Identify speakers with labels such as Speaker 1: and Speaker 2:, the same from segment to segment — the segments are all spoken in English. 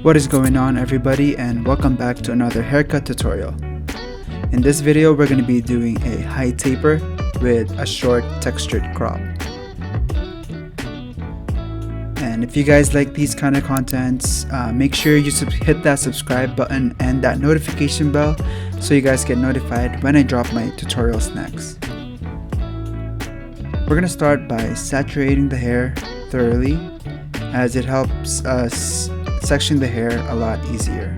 Speaker 1: What is going on, everybody, and welcome back to another haircut tutorial. In this video we're going to be doing a high taper with a short textured crop. And if you guys like these kind of contents, make sure you hit that subscribe button and that notification bell so you guys get notified when I drop my tutorials next. We're going to start by saturating the hair thoroughly, as it helps us section the hair a lot easier.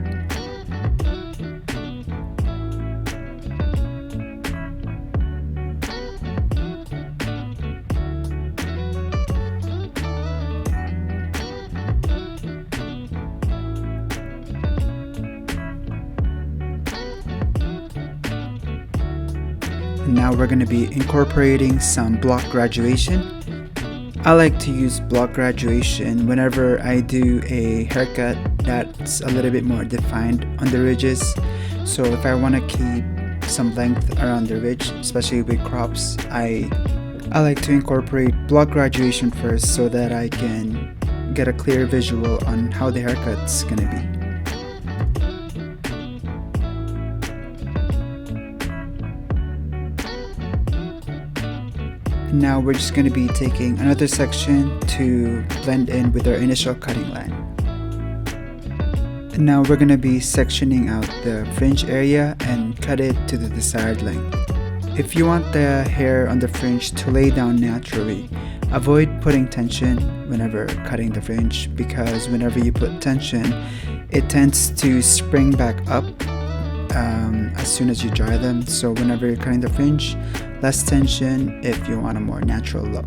Speaker 1: And now we're going to be incorporating some block graduation. I like to use block graduation whenever I do a haircut that's a little bit more defined on the ridges. So if I want to keep some length around the ridge, especially with crops, I like to incorporate block graduation first so that I can get a clear visual on how the haircut's gonna be. Now we're just going to be taking another section to blend in with our initial cutting line. And now we're going to be sectioning out the fringe area and cut it to the desired length. If you want the hair on the fringe to lay down naturally, avoid putting tension whenever cutting the fringe, because whenever you put tension, it tends to spring back up as soon as you dry them. So whenever you're cutting the fringe, less tension if you want a more natural look.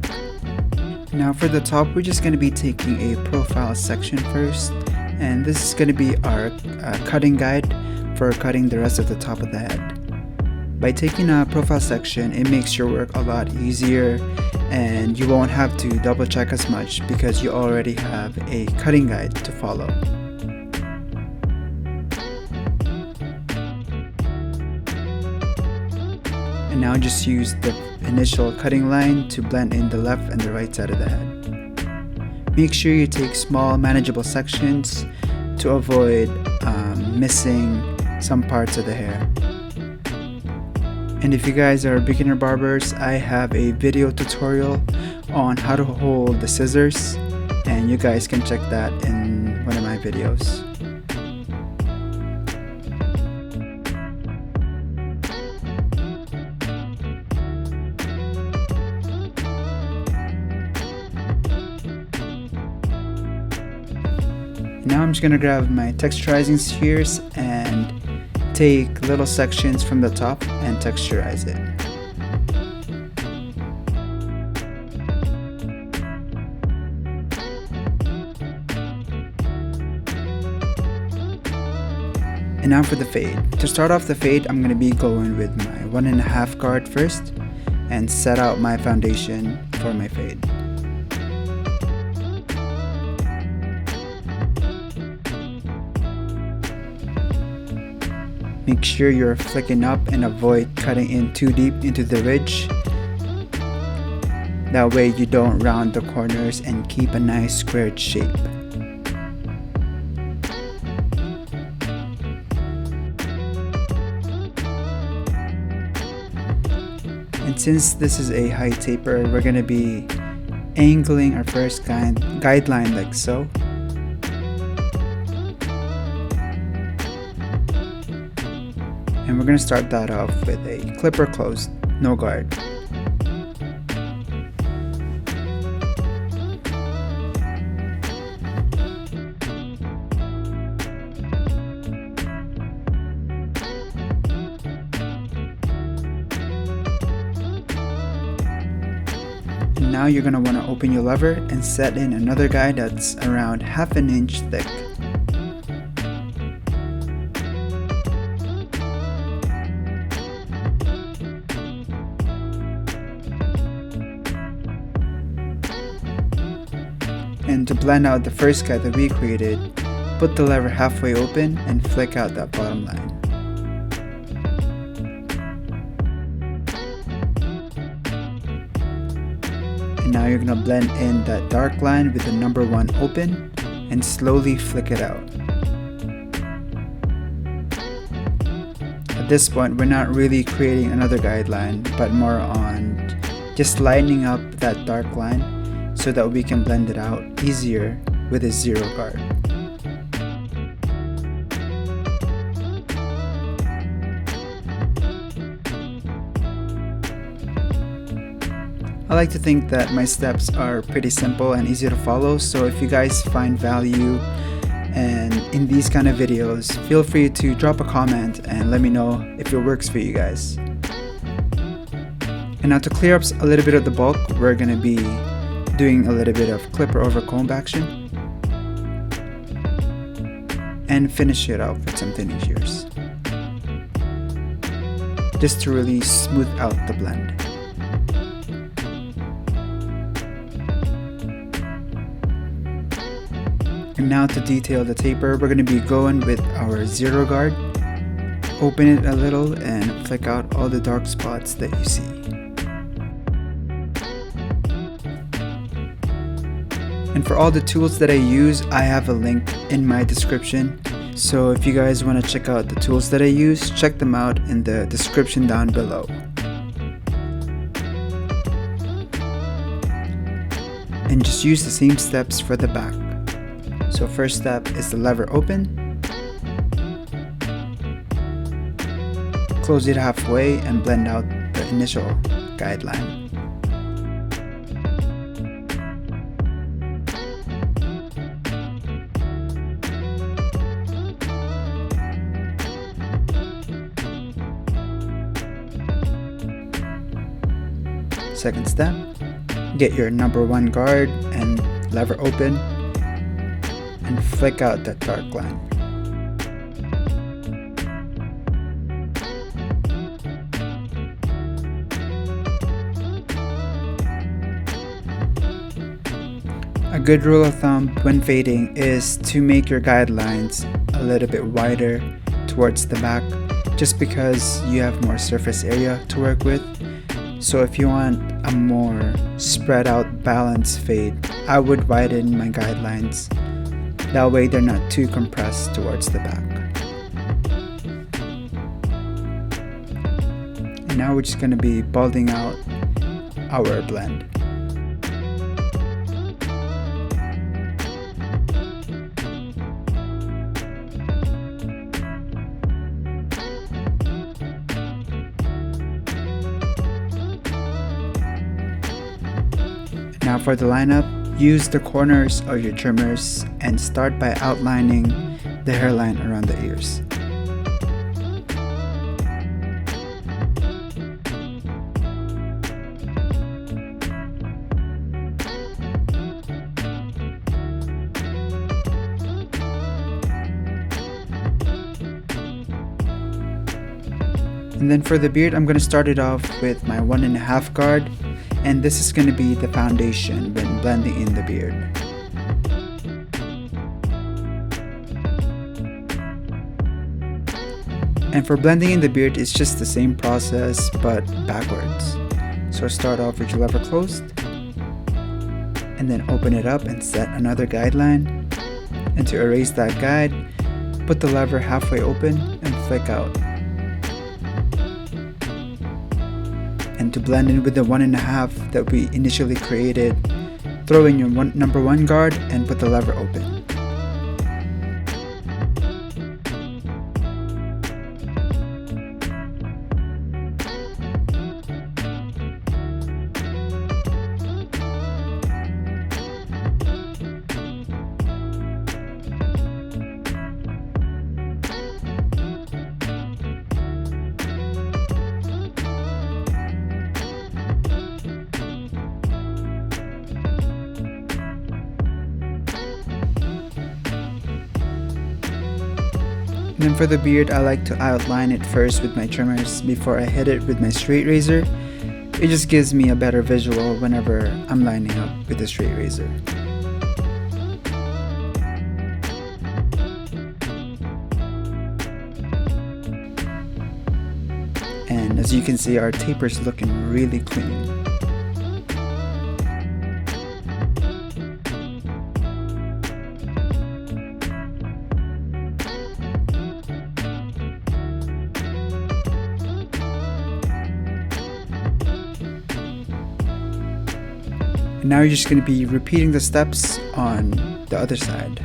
Speaker 1: Now for the top, we're just going to be taking a profile section first, and this is going to be our cutting guide for cutting the rest of the top of the head. By taking a profile section, it makes your work a lot easier and you won't have to double check as much because you already have a cutting guide to follow. And now just use the initial cutting line to blend in the left and the right side of the head. Make sure you take small manageable sections to avoid missing some parts of the hair. And if you guys are beginner barbers, I have a video tutorial on how to hold the scissors, and you guys can check that in one of my videos. Now I'm just going to grab my texturizing shears and take little sections from the top and texturize it. And now for the fade. To start off the fade, I'm going to be going with my 1.5 guard first and set out my foundation for my fade. Make sure you're flicking up and avoid cutting in too deep into the ridge. That way you don't round the corners and keep a nice squared shape. And since this is a high taper, we're going to be angling our first guideline like so. And we're going to start that off with a clipper closed, no guard. And now you're going to want to open your lever and set in another guide that's around 1/2 inch thick. And to blend out the first guide that we created, put the lever halfway open and flick out that bottom line. And now you're going to blend in that dark line with the number 1 open and slowly flick it out. this point, we're not really creating another guideline, but more on just lining up that dark line so that we can blend it out easier with a zero guard. I like to think that my steps are pretty simple and easy to follow, so if you guys find value and in these kind of videos, feel free to drop a comment and let me know if it works for you guys. And now to clear up a little bit of the bulk, we're going to be doing a little bit of clipper over comb action and finish it off with some thinning shears just to really smooth out the blend. And now to detail the taper, we're going to be going with our zero guard. Open it a little and flick out all the dark spots that you see. And for all the tools that I use, I have a link in my description. So if you guys want to check out the tools that I use, check them out in the description down below. And just use the same steps for the back. So first step is the lever open, close it halfway and blend out the initial guideline. Second step, get your number 1 guard and lever open and flick out that dark line. A good rule of thumb when fading is to make your guidelines a little bit wider towards the back, just because you have more surface area to work with. So if you want a more spread out balanced fade, I would widen my guidelines. That way they're not too compressed towards the back. And now we're just going to be balding out our blend. Now for the lineup, use the corners of your trimmers and start by outlining the hairline around the ears. And then for the beard, I'm going to start it off with my 1.5 guard. And this is going to be the foundation when blending in the beard. And for blending in the beard, it's just the same process but backwards. So start off with your lever closed and then open it up and set another guideline. And to erase that guide, put the lever halfway open and flick out. And to blend in with the 1.5 that we initially created, throw in your number 1 guard and put the lever open. And then for the beard, I like to outline it first with my trimmers before I hit it with my straight razor. It just gives me a better visual whenever I'm lining up with the straight razor. And as you can see, our taper's looking really clean. And now you're just going to be repeating the steps on the other side.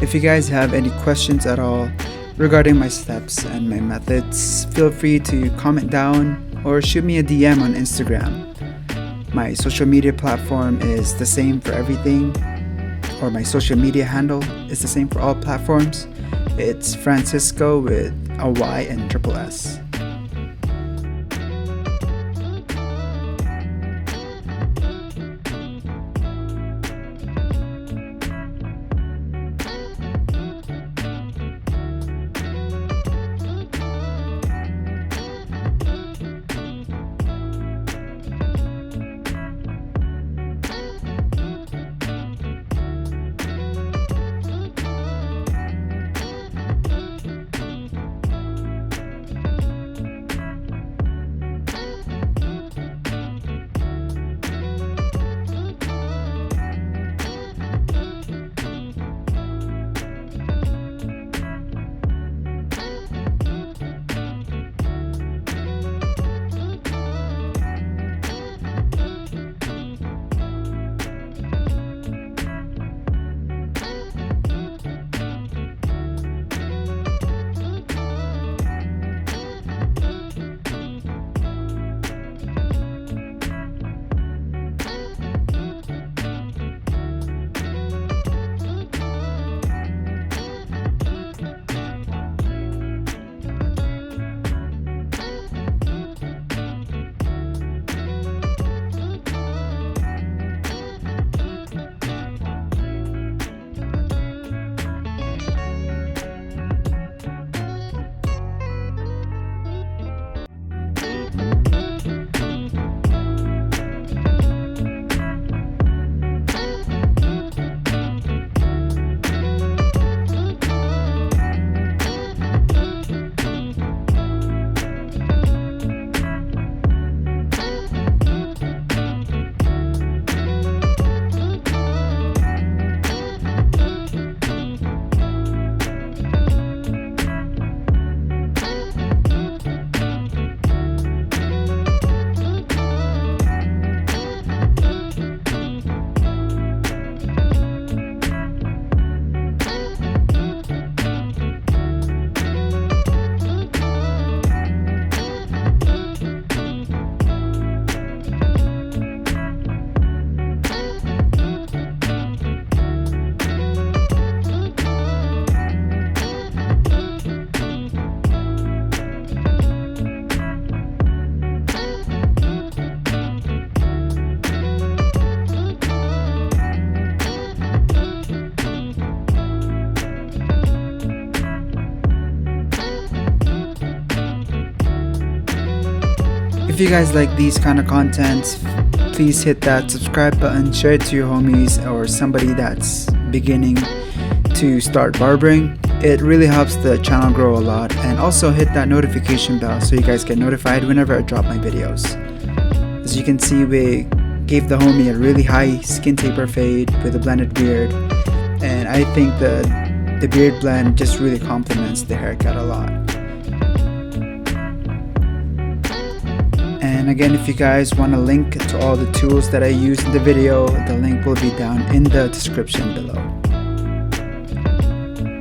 Speaker 1: If you guys have any questions at all regarding my steps and my methods, feel free to comment down or shoot me a DM on Instagram. My social media platform is the same for everything, or my social media handle is the same for all platforms. It's Francisco with a Y and triple S. If you guys like these kind of contents, please hit that subscribe button, share it to your homies or somebody that's beginning to start barbering. It really helps the channel grow a lot, and also hit that notification bell so you guys get notified whenever I drop my videos. As you can see, we gave the homie a really high skin taper fade with a blended beard, and I think the beard blend just really complements the haircut a lot. And again, if you guys want a link to all the tools that I used in the video, the link will be down in the description below.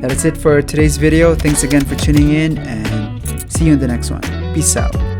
Speaker 1: That is it for today's video. Thanks again for tuning in, and see you in the next one. Peace out.